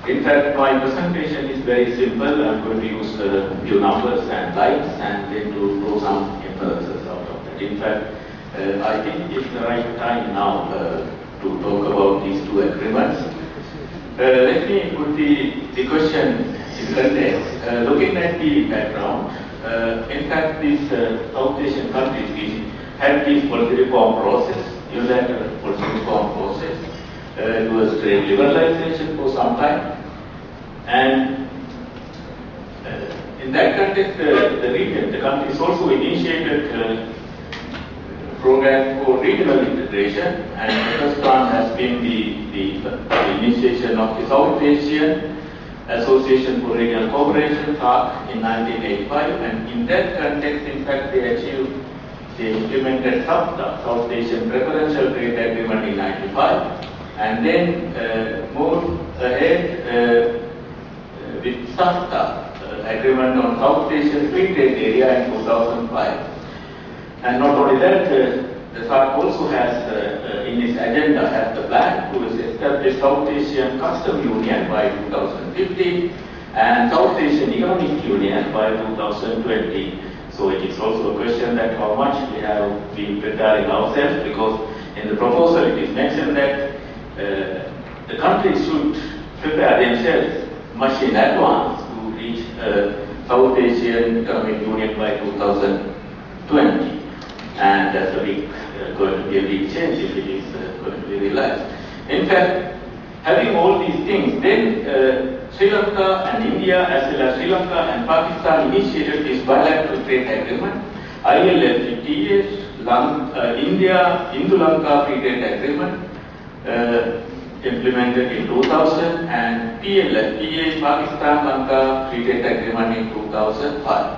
In fact, my presentation is very simple. I'm going to use a few numbers and lights and then to draw some inferences out of that. In fact, I think it's the right time now to talk about these two agreements. Let me put the question in context. Looking at the background, in fact, these South Asian countries had this policy reform process, unilateral policy reform process, towards trade liberalization for some time. And in that context, the region, the countries also initiated program for regional integration, and the first one has been the initiation of the South Asian Association for Regional Cooperation, SAARC, in 1985, and in that context, in fact, they implemented SAFTA, South Asian Preferential Trade Agreement, in 1995, and then moved ahead with SAFTA, Agreement on South Asian Free Trade Area, in 2005. And not only that, the SAARC also has, in its agenda, has the plan to establish South Asian Custom Union by 2015 and South Asian Economic Union by 2020. So it is also a question that how much we have been preparing ourselves, because in the proposal it is mentioned that the countries should prepare themselves much in advance to reach South Asian Economic Union by 2020. And that's going to be a big change if it is going to be realized. In fact, having all these things, then Sri Lanka and India, as well as Sri Lanka and Pakistan, initiated this bilateral trade agreement, ILF FTAs, India, Indo-Lanka Free Trade Agreement, implemented in 2000, and PLFTA, Pakistan-Lanka Free Trade Agreement, in 2005.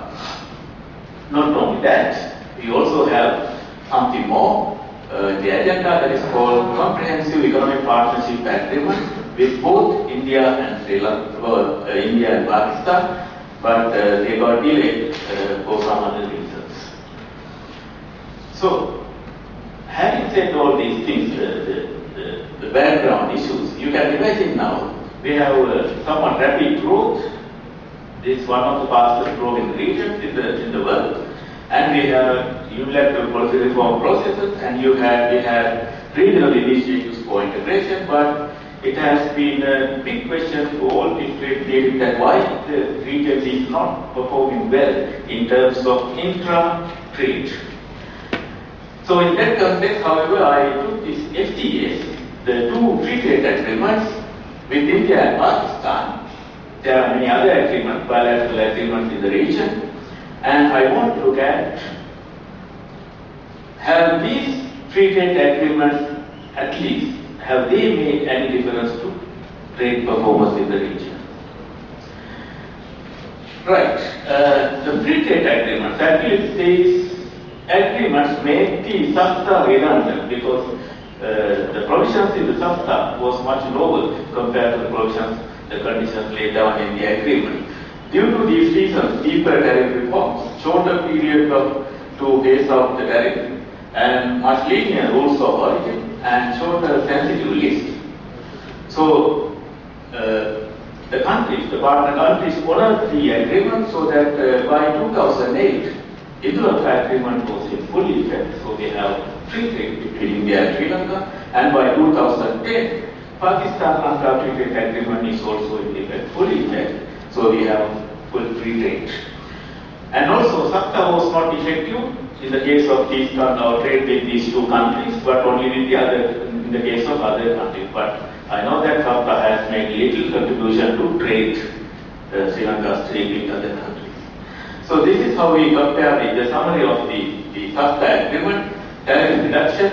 Not only that, we also have something more, the agenda that is called Comprehensive Economic Partnership Agreement with both India and Sri Lanka, India and Pakistan, but they got delayed for some other reasons. So, having said all these things, the background issues, you can imagine now, we have somewhat rapid growth. This is one of the fastest growing regions in the world. And we have unilateral policy reform processes, and we have regional initiatives for integration, but it has been a big question to all the trade theory that why the region is not performing well in terms of intra-trade. So in that context, however, I took these FTAs, the two free trade agreements with India and Pakistan. There are many other agreements, bilateral agreements in the region. And I want to look at, have these free trade agreements, at least, have they made any difference to trade performance in the region? Right, the free trade agreements, actually these agreements make the SAFTA redundant, because the provisions in the SAFTA was much lower compared to the provisions, the conditions laid down in the agreement. Due to these reasons, deeper tariff reforms, shorter period to phase out the tariff, and much lenient rules of origin, and shorter sensitive list. So, the countries, the partner countries, honored the agreement so that by 2008, Indo-Lanka agreement was in full effect. So we have free trade between India and Sri Lanka, and by 2010, Pakistan-Lanka free trade agreement is also in effect, full effect. So we have full free trade. And also, SAFTA was not effective in the case of these trade with these two countries, but only with the other, in the case of other countries. But I know that SAFTA has made little contribution to trade, Sri Lanka's trade with other countries. So this is how we compare the summary of the SAFTA agreement: tariff reduction,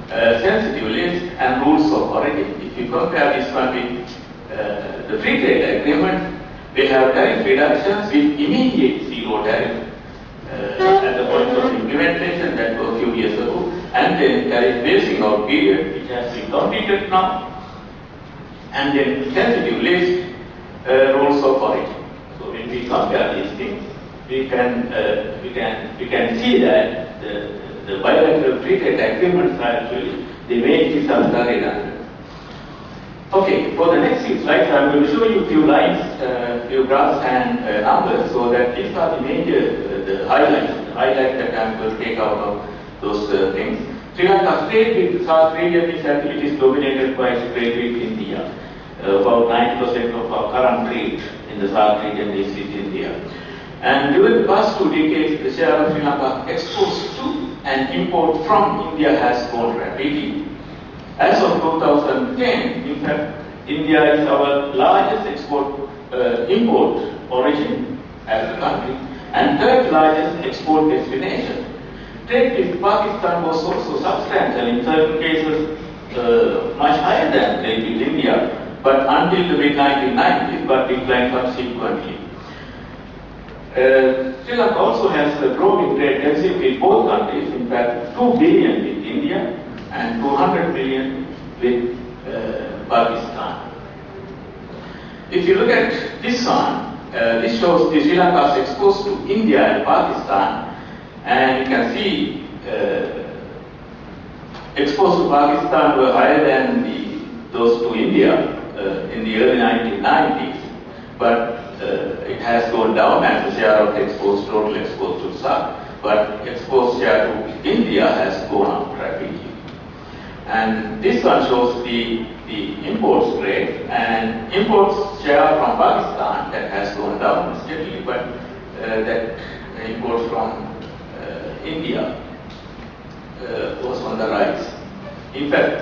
sensitive list, and rules of origin. If you compare this one with the free trade agreement, we have tariff reductions with immediate zero tariff at the point of implementation, that was a few years ago, and then tariff phasing out period, which has been completed now, and then sensitive list, rules of origin. So when we compare these things, we can see that the bilateral free trade agreements are actually, they make this SAFTA redundant. Okay, for the next few slides, I'm going to show you a few lines, few graphs and numbers, so that these are the major the highlights that I'm going to take out of those things. Sri Lanka's trade with South Asian is actually dominated by trade with India. About 90% of our current trade in the South region is with India. And during the past 2 decades, the share of Sri Lanka exports to and import from India has grown rapidly. As of 2010, in fact, India is our largest import origin as a country and third largest export destination. Trade with Pakistan was also substantial, in certain cases much higher than trade with India, but until the mid-1990s, but declined subsequently. Sri Lanka also has a growing trade deficit with both countries, in fact 2 billion with India and 200 million with Pakistan. If you look at this one, this shows the Sri Lanka's exports to India and Pakistan, and you can see exports to Pakistan were higher than those to India in the early 1990s, but it has gone down as the share of exports, total exports to SAARC, but exports share to India has gone up rapidly. And this one shows the imports rate, and imports share from Pakistan that has gone down steadily, but that imports from India was on the rise. In fact,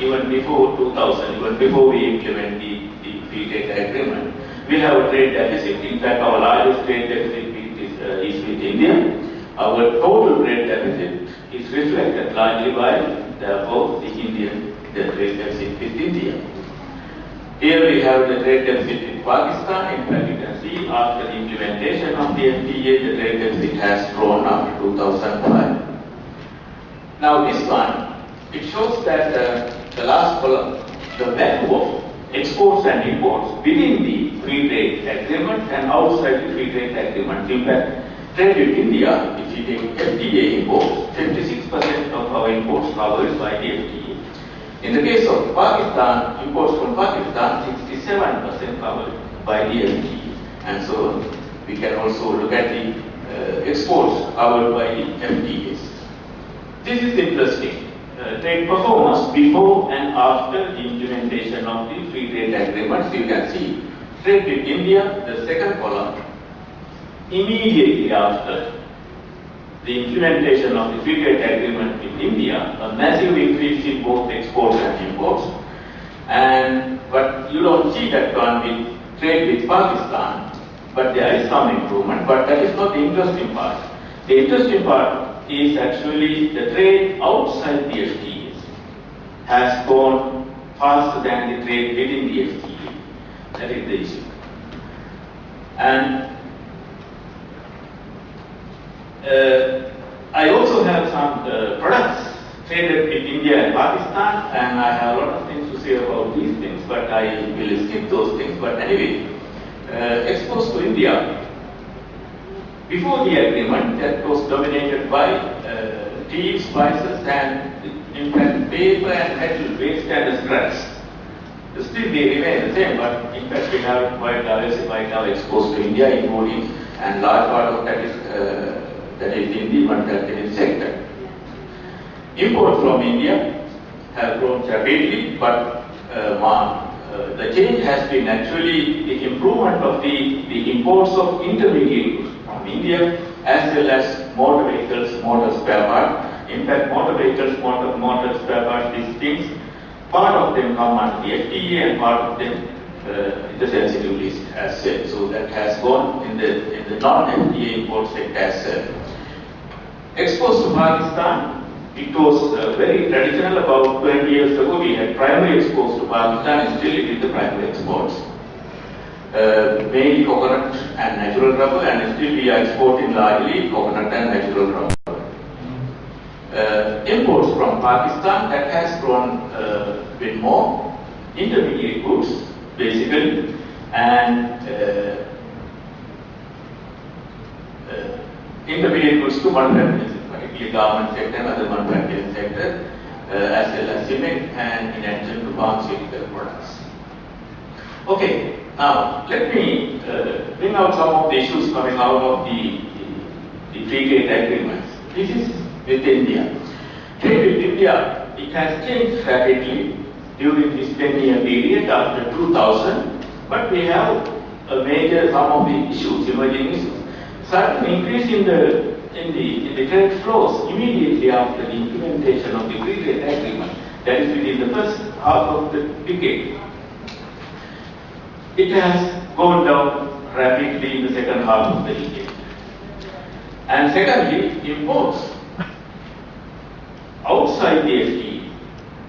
even before 2000, even before we implement the free trade agreement, we have a trade deficit. In fact, our largest trade deficit is with India. Our total trade deficit is reflected largely by, therefore, the trade deficit with India. Here we have the trade deficit with Pakistan. In fact, you can see after the implementation of the FTA, the trade deficit has grown up to 2005. Now this one, it shows that the last column, the value of exports and imports within the free trade agreement and outside the free trade agreement. In fact, trade with India, if you take FTA imports, 56% of our imports covered by the FTA. In the case of Pakistan, imports from Pakistan, 67% covered by the FTA. And so we can also look at the exports covered by the FTAs. This is interesting. Trade performance before and after the implementation of the free trade agreements. You can see trade with India, the second column, immediately after the implementation of the free trade agreement with India, a massive increase in both exports and imports. But you don't see that one with trade with Pakistan, but there is some improvement, but that is not the interesting part. The interesting part is actually the trade outside the FTAs has gone faster than the trade within the FTA. That is the issue. And I also have some products traded with India and Pakistan, and I have a lot of things to say about these things, but I will skip those things. But anyway, exports to India, before the agreement, that was dominated by tea, spices, and in fact paper and metal waste and scraps. Still they remain the same, but in fact we have quite diversified our exports to India, including, and large part of that is in the manufacturing sector. Imports from India have grown rapidly, but the change has been actually the improvement of the imports of intermediate goods from India, as well as motor vehicles, motor spare parts. In fact, motor vehicles, motor spare parts, these things, part of them come under the FTA and part of them the sensitive list as said. So that has gone in the non-FTA import sector as said. Exports to Pakistan, it was very traditional. About 20 years ago, we had primary exports to Pakistan, and still it is the primary exports. Mainly coconut and natural rubber, and still we are exporting largely coconut and natural rubber. Imports from Pakistan, that has grown a bit more. Intermediate goods, basically, and intermediate goods to manufacturing, particularly garment sector and other manufacturing sector, as well as cement, and in addition to pharmaceutical products. Okay, now let me bring out some of the issues coming out of the free trade agreements. This is with India. Trade with India, it has changed rapidly during this 10-year period after 2000, but we have some of the issues, emerging issues. Certain increase in the trade flows immediately after the implementation of the free trade agreement, that is within the first half of the decade. It has gone down rapidly in the second half of the decade. And secondly, imports outside the FTA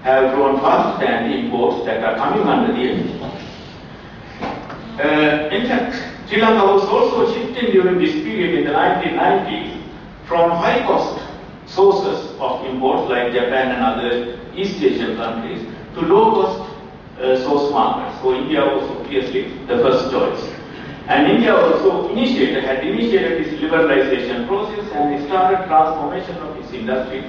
have grown faster than the imports that are coming under the FTA. In fact, Sri Lanka was also shifting during this period in the 1990s from high-cost sources of imports like Japan and other East Asian countries to low-cost source markets. So India was obviously the first choice. And India also had initiated this liberalization process and started transformation of its industries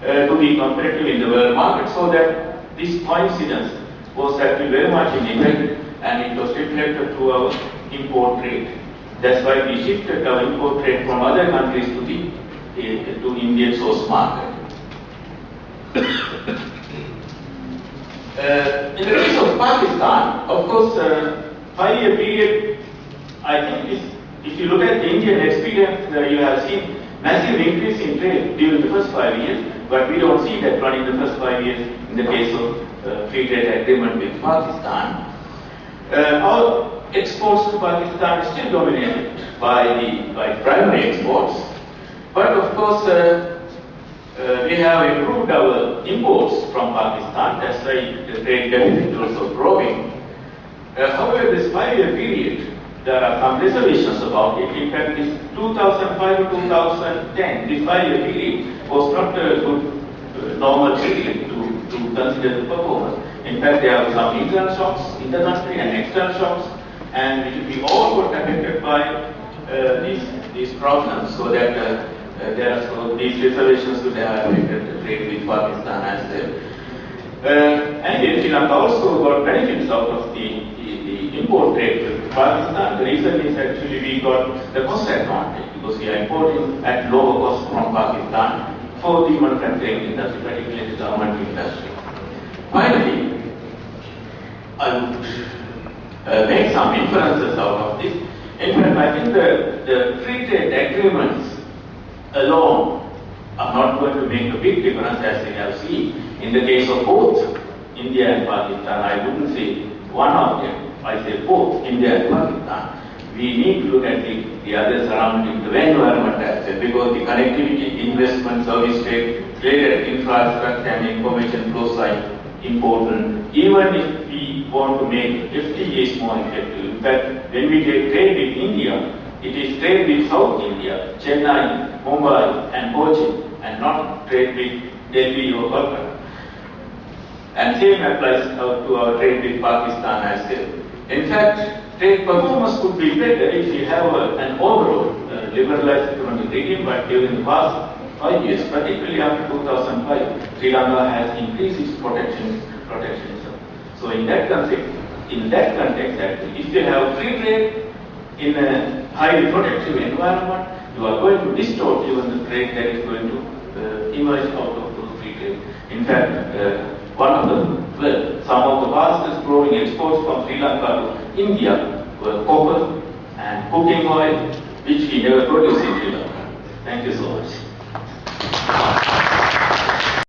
to be competitive in the world market, so that this coincidence was actually very much in effect, and it was reflected through our import trade. That's why we shifted our import trade from other countries to Indian source market. In the case of Pakistan, of course, 5-year period, I think if you look at the Indian experience, you have seen massive increase in trade during the first 5 years, but we don't see that running the first 5 years in the case of free trade agreement with Pakistan. Our exports to Pakistan are still dominated by primary exports, but of course we have improved our imports from Pakistan. That's why the trade deficit is also growing. However, this 5-year period, there are some reservations about it. In fact, this 2005 to 2010, this 5-year period was not a good normal period to consider the performance. In fact, there are some internal shocks in the country and external shocks, and we all got affected by these problems, so that these reservations could have affected the trade with Pakistan as well. And Sri Lanka also got benefits out of the import trade with Pakistan. The reason is actually we got the cost advantage because we are importing at lower cost from Pakistan for the manufacturing industry, particularly the garment industry. Finally, I would make some inferences out of this. In fact, I think the free trade agreements alone are not going to make a big difference, as we have seen in the case of both India and Pakistan. I wouldn't say one of them. I say both India and Pakistan. We need to look at the other surrounding, the environment as well, because the connectivity, investment, service trade, related infrastructure and information flows are important, even if we want to make FTAs more effective. In fact, when we trade with India, it is trade with South India, Chennai, Mumbai and Kochi, and not trade with Delhi or Kolkata. And same applies to our trade with Pakistan as well. In fact, trade performance could be better if we have an overall liberalized economic regime, but during the past 5 years, particularly after 2005, Sri Lanka has increased its protectionism. So in that context, actually, if you have free trade in a highly protective environment, you are going to distort even the trade that is going to emerge out of those free trade. In fact, some of the fastest growing exports from Sri Lanka to India were copper and cooking oil, which we never produced in Sri Lanka. Thank you so much.